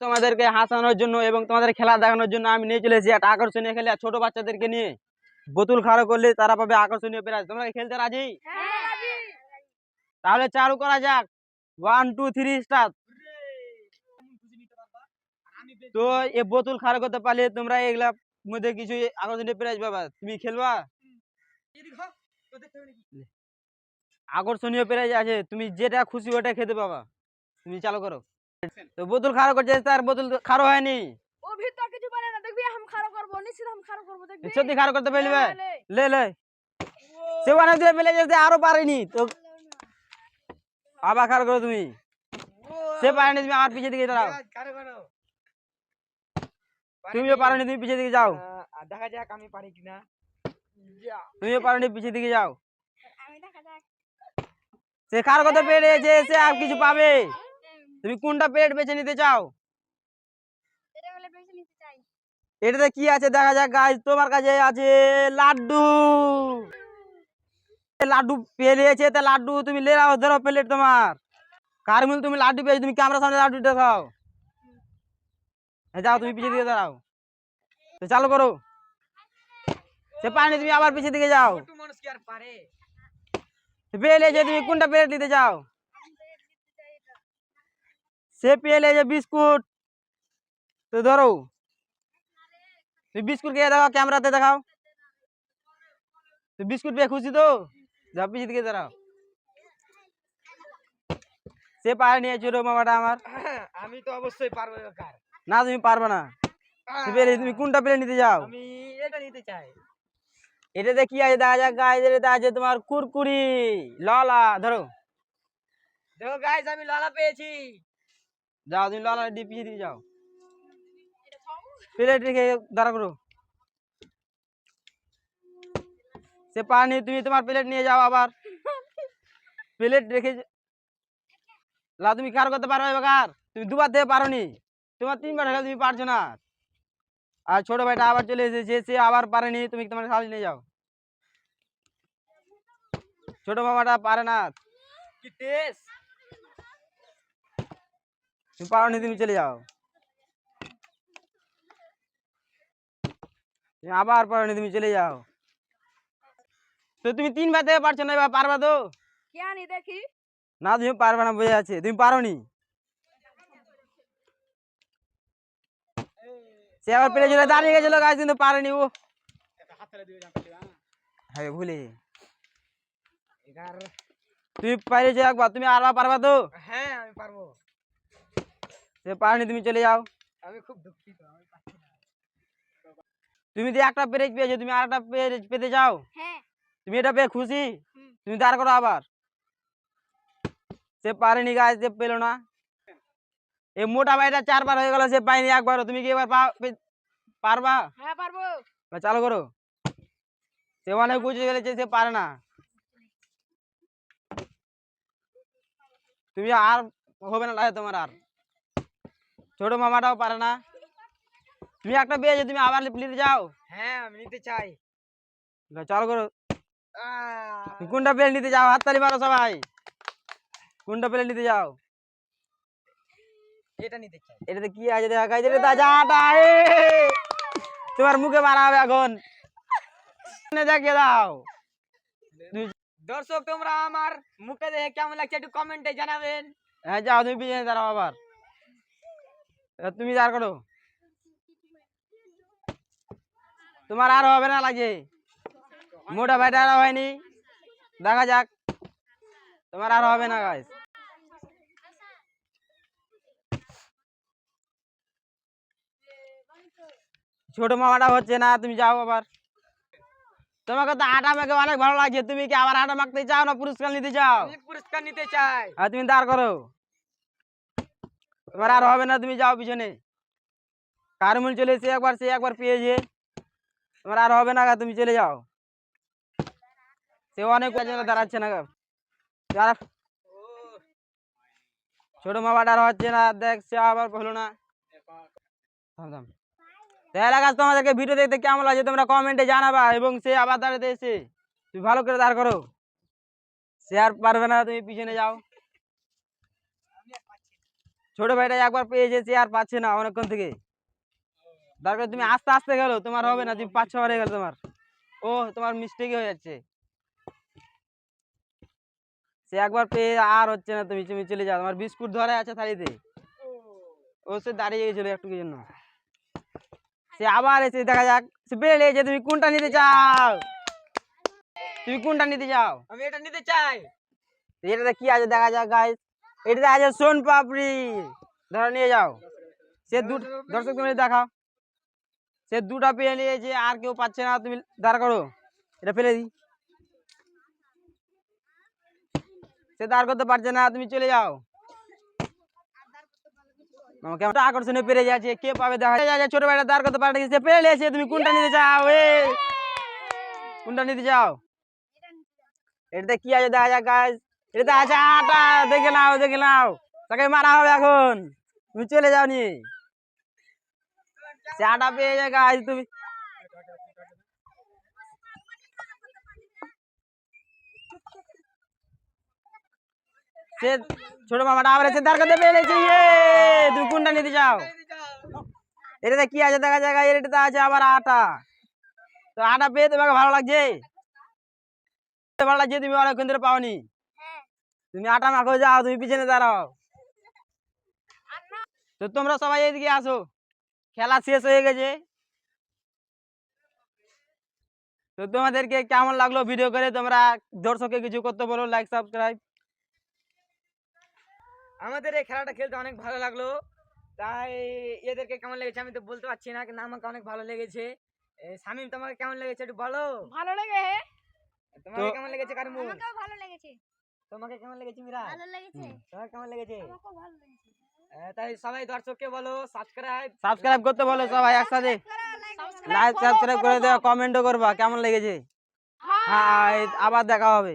তোমাদেরকে হাসানোর জন্য এবং তোমাদের খেলা দেখানোর জন্য আমি নিয়ে চলে এসেছি একটা আকর্ষণীয় খেলা। ছোট বাচ্চাদেরকে নিয়ে বোতল খাড়ো করলে তারা পাবে আকর্ষণীয় প্রাইজ। তোমরা কি খেলতে রাজি? তাহলে চালু করা যাক। 1 2 3 স্টার্ট। তো এই বোতল খাড়ো করতে পারলে তোমরা এগুলা মধ্যে কিছু আকর্ষণীয় প্রাইজ পাবা। তুমি খেলবা? আকর্ষণীয় প্রাইজ আছে, তুমি যেটা খুশি ওটা খেতে পাবা। তুমি চালু করো। তো বোতল খাড়ো করছে, তার বোতল খাড়ো হয়নি। ও ভিতর কিছু পারে না, দেখবি हम খাড়ো করব, নিশ্চিত हम খাড়ো করব, দেখবি সত্যি খাড়ো করতে পারবে? লে লে সে ওখানে দিয়ে ফেলে যেতে আরো পারেনি তো আবার খাড়ো করো তুমি। সে পারেনি, তুমি আমার পিছে দিকে দাঁড়াও। তুমিও পারোনি, তুমি পিছে দিকে যাও। দেখা যাক আমি পারি কিনা। তুমিও পারোনি, পিছে দিকে যাও। সে খাড়ো করতে পেরেছে, সে আর কিছু পাবে। তুমি কোনটা প্লেট বেছে নিতে চাও? এটাতে কি আছে দেখা যাক গাইস। তোমার কাছে আছে লাড্ডু। লাড্ডু পেয়েছে, তা লাড্ডু তুমি লে নাও, ধরো প্লেট তোমার। কারমুল তুমি লাড্ডু পেয়েছো, তুমি ক্যামেরার সামনে লাড্ডু দেখাও। যাও তুমি পিছিয়ে দিকে দাঁড়াও। তো চালু করো। সে পারেনি, তুমি আবার পিছিয়ে দিকে যাও। মানুষ কি আর পারে? পেয়েছে, তুমি কোনটা প্লেট নিতে চাও? সে পেয়েছে বিস্কুট। তো ধরো তুমি বিস্কুট খেয়ে দেখাও, ক্যামেরাতে দেখাও। তুই বিস্কুট পেয়ে খুশি তো? যাও পিছিয়ে দিকে দাঁড়াও। সে পারেনি, ছোট মামাটা আমার। আমি তো অবশ্যই পারবো এবার। না তুমি পারবে না। তুমি কোনটা প্লেট নিতে চাও? আমি এটা নিতে চাই। এটাতে কি আছে দেখা যাক গাইস। এটাতে আছে তোমার কুরকুরি ললা। ধরো দেখো গাইস, আমি লালা পেয়েছি। যাও তুমি ললা দিয়ে পিছিয়ে দিয়ে যাও। প্লেট রেখে দাঁড়া করো। সে পানি, তুমি তোমার প্লেট নিয়ে যাও আবার। প্লেট রেখে লা, তুমি কার করতে পারবে এবার? তুমি দুবার দিয়ে পারোনি, তোমার 3বার হলে তুমি পারছো না। আর ছোট ভাইটা আবার চলে এসেছে, সে আবার পারেনি, তুমি তোমার সামনে নিয়ে যাও। ছোট মামাটা পারে না। কি টেস্ট! তুমি পারোনি, তুমি চলে যাও। তুমি আবার পারোনি, তুমি চলে যাও। তো তুমি 3বার থেকে পারছো না, এবার পারবা তো? क्या नहीं देखी না তুমি পারবে না, বোঝা যাচ্ছে তুমি পারোনি। সে আবার পেরে চলে দাঁড়িয়ে গেছিল গাছ, কিন্তু পারেনি ও। হ্যাঁ ভুলে এবার তুমি পাইরেছো একবার, তুমি আরবার পারবা তো? হ্যাঁ আমি পারবো। সে পারেনি, তুমি চলে যাও। আমি খুব দুঃখিত, আমি পারছি না। তুমি যে একটা পেরেজ পেয়েছো, তুমি আরেকটা পেরেজ পেতে চাও? हैं তুমি এটা পেয়ে খুশি? তুমি দাঁড় করো আবার। সে পারেনি গাছ, সে পেলো না। এই মোটা ভাইটা 4বার হয়ে গেল, সে পাইনি একবারও। তুমি কি এবার পারবা? हैं पारबो চালু করো। সে অনেক বুঝে গেছে, সে পারে না। তুমি আর হবে না তোমার আর। ছোট মামাটাও পারে না। তুমি একটা পেয়েছো, তুমি আবার নিতে যাও। হ্যাঁ আমি নিতে চাই। চালু করো। আহ, তুমি কোনটা প্লেট নিতে যাও? হাততালি মারো সবাই। কোনটা প্লেট নিতে যাও? এটা নিতে চাই। এটাতে কি আছে দেখা গাইছে রে দাজাটা। তোমার মুখে মারা হবে এখন। দেখিয়ে দাও। দর্শক তোমরা আমার মুখে দেখে কেমন লাগছে একটু কমেন্টে জানাবেন। হ্যাঁ যাও, তুমি পিছনে দাঁড়াও আবার। এবার তুমি দাঁড় করো। তোমার আর হবে না লাগে। মোটা ভাইটা আর হয়নি, দেখা যাক। তোমার আর হবে না গাইস। ছোট মামাটা হচ্ছে না, তুমি যাও আবার। তোমাকে তো আটা মেখে অনেক ভালো লাগছে, তুমি কি আবার আটা মাখতে চাও না পুরস্কার নিতে চাও? আমি পুরস্কার নিতে চাই। আর তুমি দাঁড় করো। তোমার আর হবে না, তুমি যাও পিছনে। কারমুল চলে এসে একবার, সে একবার পেয়েছে। তোমার আর হবে না, তুমি চলে যাও। সে অনেক দাঁড়াচ্ছে না। ছোট মামাটা আর হচ্ছে না, দেখ সে আবার হলো না। তাহলে গাছ তোমাদেরকে ভিডিও দেখতে কেমন লাগছে তোমরা কমেন্টে জানাবা। এবং সে আবার দাঁড়াতে এসে, তুমি ভালো করে দাঁড় করো। সে আর পারবে না, তুমি পিছনে যাও। ছোট ভাইটা একবার পেয়েছে, সে আর পাচ্ছে না অনেকক্ষণ থেকে। দরকার তুমি আস্তে আস্তে গেলো, তোমার হবে না, তুমি 5-6 বার হয়ে গেল তোমার। ও তোমার মিস্টেক হয়ে যাচ্ছে। সে একবার পেয়ে আর হচ্ছে না, তুমি তুমি চলে যাও, তোমার বিস্কুট ধরে আছে থালিতে। ও সে দাঁড়িয়ে গেছিল একটু জন্য। সে আবার এসে দেখা যাক, সে পেয়ে নিয়েছে। তুমি কোনটা নিতে চাও? তুমি কোনটা নিতে চাও? আমি এটা নিতে চাই। এটাতে কি আছে দেখা যাক গাইস। এটাতে আছে সোন পাপড়ি। ধরো নিয়ে যাও। সে দর্শক তুমি দেখাও। সে দুটা পেয়ে নিয়েছে, আর কেউ পাচ্ছে না। তুমি দাঁড় করো, এটা ফেলে দি। সে দাঁড় করতে পারছে না, তুমি চলে যাও। কেমন আকর্ষণে পেরে যাচ্ছে, কে পাবে দেখা যাচ্ছে। ছোট ভাইটা দাঁড় করতে পারে, সে পেরে নিয়েছে। তুমি কোনটা নিতে চাও? কোনটা নিতে চাও? এটাতে কি আছে দেখা যাক গাইস। এটাতে আছে আটা। দেখে নাও, দেখে নাও, তাকে মারা হবে এখন। তুমি চলে যাও নি। সে আটা পেয়ে যায় গাইস। তুমি সে ছোট মামাটা আবার এসে দাঁড় করতে পেরেছে। তুমি কোনটা নিতে চাও? এটাতে কি আছে দেখা যাক। এটাতে আছে আবার আটা। তো আটা পেয়ে তোমাকে ভালো লাগছে? ভালো লাগছে, তুমি অনেকক্ষণ ধরে পাওনি। তুমি আটা মাখো, যাও, তুমি পিছনে দাঁড়াও। তো তোমরা সবাই এদিকে আসো, খেলা শেষ হয়ে গেছে। তো তোমাদেরকে কেমন লাগলো ভিডিও করে? তোমরা দর্শককে কিছু করতে বলো, লাইক সাবস্ক্রাইব। আমাদের এই খেলাটা খেলতে অনেক ভালো লাগলো। তাই এদেরকে কেমন লেগেছে আমি তো বলতে পারছি না, কিন্তু আমাকে অনেক ভালো লেগেছে। শামিম, তোমাকে কেমন লেগেছে একটু বলো। ভালো লেগে তোমাকে কেমন লেগেছে কারিমুল? আমাকেও ভালো লেগেছে। তোমাকে কেমন লেগেছে মিরাজ? ভালো লেগেছে। তোমাকে কেমন লেগেছে? আমাকেও ভালো লেগেছে। তাই সবাই দর্শককে বলো সাবস্ক্রাইব করতে বলো সবাই একসাথে। লাইক সাবস্ক্রাইব করে দেওয়া, কমেন্টও করবা কেমন লেগেছে। হ্যাঁ। হ্যাঁ, আবার দেখা হবে।